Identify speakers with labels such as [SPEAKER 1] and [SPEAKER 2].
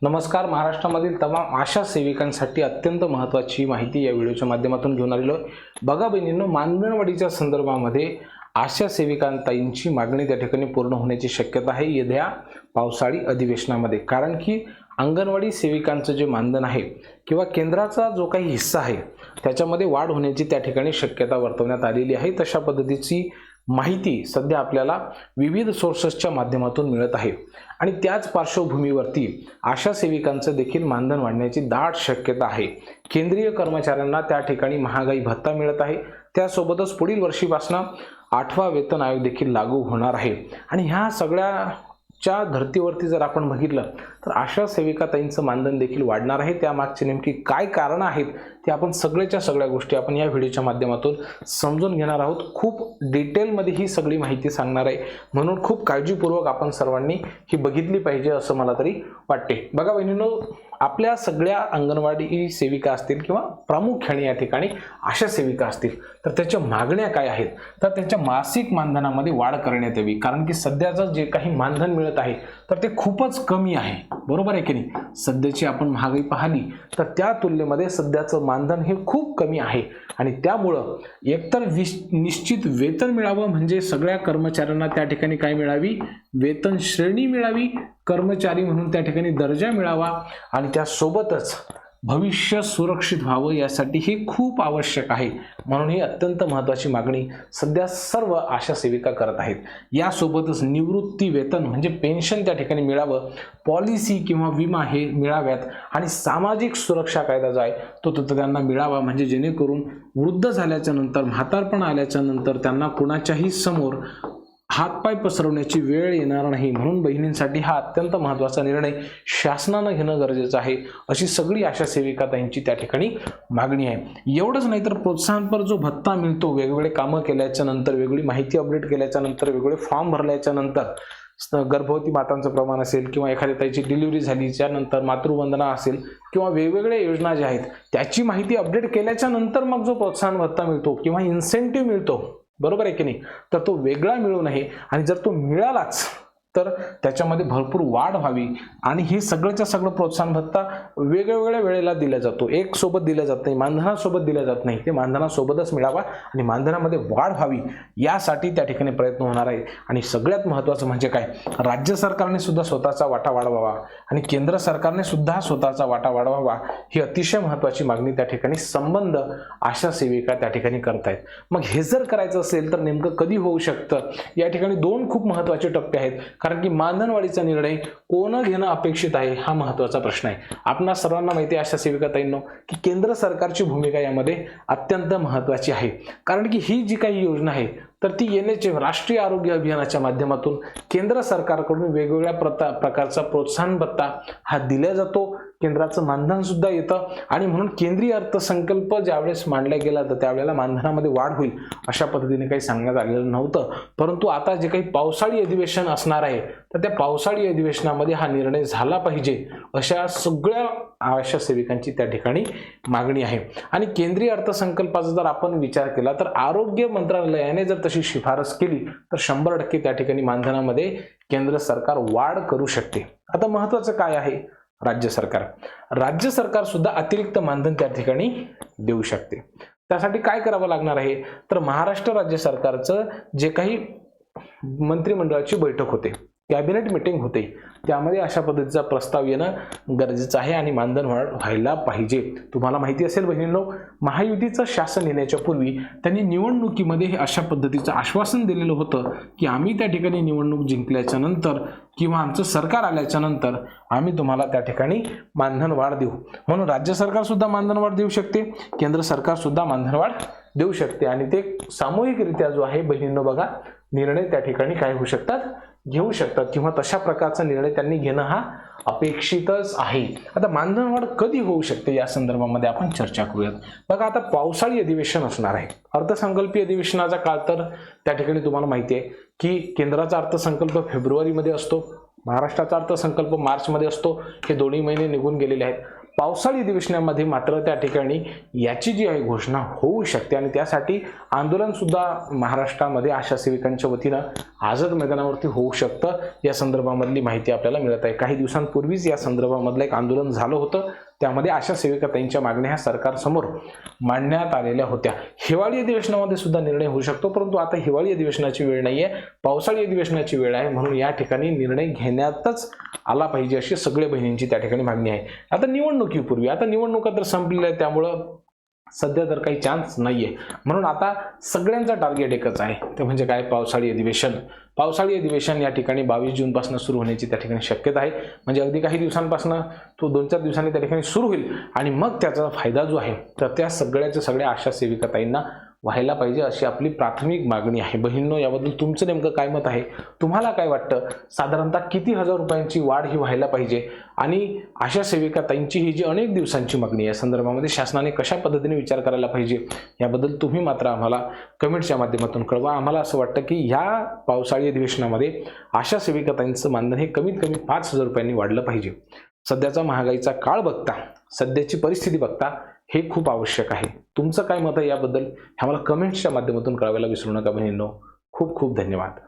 [SPEAKER 1] नमस्कार. महाराष्ट्रामधील तमाम आशा सेविकांसाठी अत्यंत महत्त्वाची माहिती या व्हिडिओच्या माध्यमातून घेऊन आलेलो आहे. बघा बहिणींनो, मानधनवाढीच्या संदर्भामध्ये आशा सेविकांताईंची मागणी त्या ठिकाणी पूर्ण होण्याची शक्यता आहे येत्या पावसाळी अधिवेशनामध्ये. कारण की अंगणवाडी सेविकांचं जे मानधन आहे किंवा केंद्राचा जो काही हिस्सा आहे त्याच्यामध्ये वाढ होण्याची त्या ठिकाणी शक्यता वर्तवण्यात आलेली आहे. तशा पद्धतीची माहिती सध्या आपल्याला विविध सोर्सेसच्या माध्यमातून मिळत आहे आणि त्याच पार्श्वभूमीवरती आशा सेविकांचं देखील मानधन वाढण्याची दाट शक्यता आहे. केंद्रीय कर्मचाऱ्यांना त्या ठिकाणी महागाई भत्ता मिळत आहे. त्यासोबतच पुढील वर्षीपासून 8वा वेतन आयोग देखील लागू होणार आहे आणि ह्या सगळ्याच्या धर्तीवरती जर आपण बघितलं तर आशा सेविकाताईंचं मानधन देखील वाढणार आहे. त्यामागची नेमकी काय कारण आहेत ते आपण सगळ्या गोष्टी आपण या व्हिडिओच्या माध्यमातून समजून घेणार आहोत. खूप डिटेलमध्ये ही सगळी माहिती सांगणार आहे, म्हणून खूप काळजीपूर्वक आपण सर्वांनी ही बघितली पाहिजे असं मला तरी वाटते. बघा बहिणींनो, आपल्या सगळ्या अंगणवाडी सेविका असतील किंवा प्रामुख्याने या ठिकाणी आशा सेविका असतील तर त्याच्या मागण्या काय आहेत, तर त्यांच्या मासिक मानधनामध्ये वाढ करण्यात यावी. कारण की सध्याचं जे काही मानधन मिळत आहे तर ते खूपच कमी आहे, बरोबर आहे की नाही. सध्याची आपण महागाई पाहिली तर त्या तुलनेमध्ये सध्याचं मानधन हे खूप कमी आहे आणि त्यामुळं एकतर निश्चित वेतन मिळावं, म्हणजे सगळ्या कर्मचाऱ्यांना त्या ठिकाणी काय मिळावी, वेतन श्रेणी मिळावी, कर्मचारी म्हणून त्या ठिकाणी दर्जा मिळावा आणि त्यासोबतच भविष्य सुरक्षित व्हावं यासाठी हे खूप आवश्यक आहे. म्हणून ही अत्यंत महत्त्वाची मागणी सध्या सर्व आशा सेविका करत आहेत. यासोबतच निवृत्ती वेतन म्हणजे पेन्शन त्या ठिकाणी मिळावं, पॉलिसी किंवा विमा हे मिळाव्यात आणि सामाजिक सुरक्षा कायदा जो आहे तो त्यांना मिळावा, म्हणजे जेणेकरून वृद्ध झाल्याच्या नंतर, म्हातारपण आल्याच्या नंतर त्यांना कुणाच्याही समोर हातपाय पसरवण्याची वेळ येणार नाही. म्हणून बहिणींसाठी हा अत्यंत महत्त्वाचा निर्णय शासनानं घेणं गरजेचं आहे, अशी सगळी आशा सेविकाताईंची त्या ठिकाणी मागणी आहे. एवढंच नाही तर प्रोत्साहनपर जो भत्ता मिळतो, वेगवेगळे कामं केल्याच्या नंतर, वेगळी माहिती अपडेट केल्याच्या नंतर, वेगवेगळे फॉर्म भरल्याच्या नंतर, गर्भवती मातांचं प्रमाण असेल किंवा एखाद्या ताईची डिलिव्हरी झालीच्या नंतर मातृवंदना असेल किंवा वेगवेगळ्या योजना ज्या आहेत त्याची माहिती अपडेट केल्याच्या नंतर मग जो प्रोत्साहन भत्ता मिळतो किंवा इन्सेंटिव्ह मिळतो, बरोबर आहे की नाही, तर तो वेगळा मिळू नये आणि जर तो मिळालाच तर त्याच्यामध्ये भरपूर वाढ व्हावी. आणि हे सगळंच्या सगळं प्रोत्साहन भत्ता वेगवेगळ्या वेळेला दिला जातो, एक सोबत दिला जात नाही, मानधनासोबत दिला जात नाही. ते मानधनासोबतच मिळावा आणि मानधनामध्ये वाढ व्हावी यासाठी त्या ठिकाणी प्रयत्न होणार आहे. आणि सगळ्यात महत्त्वाचं म्हणजे काय, राज्य सरकारने सुद्धा स्वतःचा वाटा वाढवावा आणि केंद्र सरकारने सुद्धा स्वतःचा वाटा वाढवावा, ही अतिशय महत्त्वाची मागणी त्या ठिकाणी संबंध आशा सेविका त्या ठिकाणी करतायत. मग हे जर करायचं असेल तर नेमकं कधी होऊ शकतं, या ठिकाणी 2 खूप महत्त्वाचे टप्पे आहेत. कारण की मानधनवाढीचा निर्णय कोण घेणं अपेक्षित आहे हा महत्त्वाचा प्रश्न आहे. आपणा सर्वांना माहिती आहे आशा सेविकाताईंनो की केंद्र सरकारची भूमिका यामध्ये अत्यंत महत्त्वाची आहे. कारण की ही जी काही योजना आहे तर ती NHM राष्ट्रीय आरोग्य अभियानाच्या माध्यमातून केंद्र सरकारकडून वेगवेगळ्या प्रकारचा प्रोत्साहन भत्ता हा दिला जातो. केंद्राचं मानधन सुद्धा येतं आणि म्हणून केंद्रीय अर्थसंकल्प ज्यावेळेस मांडला गेला तर त्यावेळेला मानधनामध्ये वाढ होईल अशा पद्धतीने काही सांगण्यात आलेलं नव्हतं. परंतु आता जे काही पावसाळी अधिवेशन असणार आहे तर त्या पावसाळी अधिवेशनामध्ये हा निर्णय झाला पाहिजे, अशा सगळ्या आशा सेविकांची त्या ठिकाणी मागणी आहे. आणि केंद्रीय अर्थसंकल्पाचा जर आपण विचार केला तर आरोग्य मंत्रालयाने जर तशी शिफारस केली तर 100% त्या ठिकाणी मानधनामध्ये केंद्र सरकार वाढ करू शकते. आता महत्त्वाचं काय आहे, राज्य सरकार सुद्धा अतिरिक्त मानधन त्या ठिकाणी देऊ शकते. त्यासाठी काय करावं लागणार आहे, तर महाराष्ट्र राज्य सरकारचं जे काही मंत्रिमंडळाची बैठक होते, कॅबिनेट मीटिंग होते, त्यामध्ये अशा पद्धतीचा प्रस्ताव येणं गरजेचं आहे आणि मानधन वाढ व्हायला पाहिजे. तुम्हाला माहिती असेल बहिणींनो, महायुतीचं शासन येण्याच्या पूर्वी त्यांनी निवडणुकीमध्ये हे अशा पद्धतीचं आश्वासन दिलेलं होतं की आम्ही त्या ठिकाणी निवडणूक जिंकल्याच्या नंतर किंवा आमचं सरकार आल्याच्या नंतर आम्ही तुम्हाला त्या ठिकाणी मानधन वाढ देऊ. म्हणून राज्य सरकार सुद्धा मानधन वाढ देऊ शकते, केंद्र सरकार सुद्धा मानधन वाढ देऊ शकते आणि ते सामूहिकरित्या जो आहे बहिणींनो बघा, निर्णय त्या ठिकाणी काय होऊ शकतात, घेऊ शकतात किंवा तशा प्रकारचा निर्णय त्यांनी घेणं हा अपेक्षितच आहे. आता मानधन वाढ कधी होऊ शकते या संदर्भामध्ये आपण चर्चा करूयात. बघा, आता पावसाळी अधिवेशन असणार आहे. अर्थसंकल्पीय अधिवेशनाचा काळ तर त्या ठिकाणी तुम्हाला माहिती आहे की केंद्राचा अर्थसंकल्प फेब्रुवारीमध्ये असतो, महाराष्ट्राचा अर्थसंकल्प मार्चमध्ये असतो. हे दोन्ही महिने निघून गेलेले आहेत. पावसाळी अधिवेशनामध्ये मात्र त्या ठिकाणी याची जी आहे घोषणा होऊ शकते आणि त्यासाठी आंदोलन सुद्धा महाराष्ट्रामध्ये आशा सेविकांच्या वतीनं आझाद मैदानावरती होऊ शकतं, या संदर्भामधली माहिती आपल्याला मिळत आहे. काही दिवसांपूर्वीच या संदर्भामधलं एक आंदोलन झालं होतं, त्यामध्ये आशा सेविकाताईंच्या मागण्या ह्या सरकारसमोर मांडण्यात आलेल्या होत्या. हिवाळी अधिवेशनामध्ये सुद्धा निर्णय होऊ शकतो, परंतु आता हिवाळी अधिवेशनाची वेळ नाहीये, पावसाळी अधिवेशनाची वेळ आहे, म्हणून या ठिकाणी निर्णय घेण्यातच आला पाहिजे अशी सगळ्या बहिणींची त्या ठिकाणी मागणी आहे. आता निवडणुकीपूर्वी, आता निवडणुका तर संपलेल्या आहेत, त्यामुळं सध्या तर काही चान्स नाहीये, म्हणून आता सगळ्यांचा टार्गेट एकच आहे, ते म्हणजे काय, पावसाळी अधिवेशन. पावसाळी अधिवेशन या ठिकाणी 22 जूनपासून सुरू होण्याची त्या ठिकाणी शक्यता आहे. म्हणजे अगदी काही दिवसांपासून तो 2-4 दिवसांनी त्या ठिकाणी सुरू होईल आणि मग त्याचा फायदा जो आहे तर त्या सगळ्या आशा सेविकाताईंना व्हायला पाहिजे अशी आपली प्राथमिक मागणी आहे. बहिणींनो, याबद्दल तुमचं नेमकं काय मत आहे? तुम्हाला काय वाटतं? साधारणतः किती हजार रुपयांची वाढ ही व्हायला पाहिजे आणि आशा सेविकाताईंची ही जी अनेक दिवसांची मागणी आहे, या संदर्भामध्ये शासनाने कशा पद्धतीने विचार करायला पाहिजे याबद्दल तुम्ही मात्र आम्हाला कमेंटच्या माध्यमातून कळवा. आम्हाला असं वाटतं की ह्या पावसाळी अधिवेशनामध्ये आशा सेविकाताईंचं मानधन हे कमीत कमी 5,000 रुपयांनी वाढलं पाहिजे. सध्याचा महागाईचा काळ बघता, सध्याची परिस्थिती बघता हे खूप आवश्यक आहे. तुमचं काय मत आहे याबद्दल हे आम्हाला कमेंट्सच्या माध्यमातून कळवायला विसरू नका बहिणींनो. खूप खूप धन्यवाद.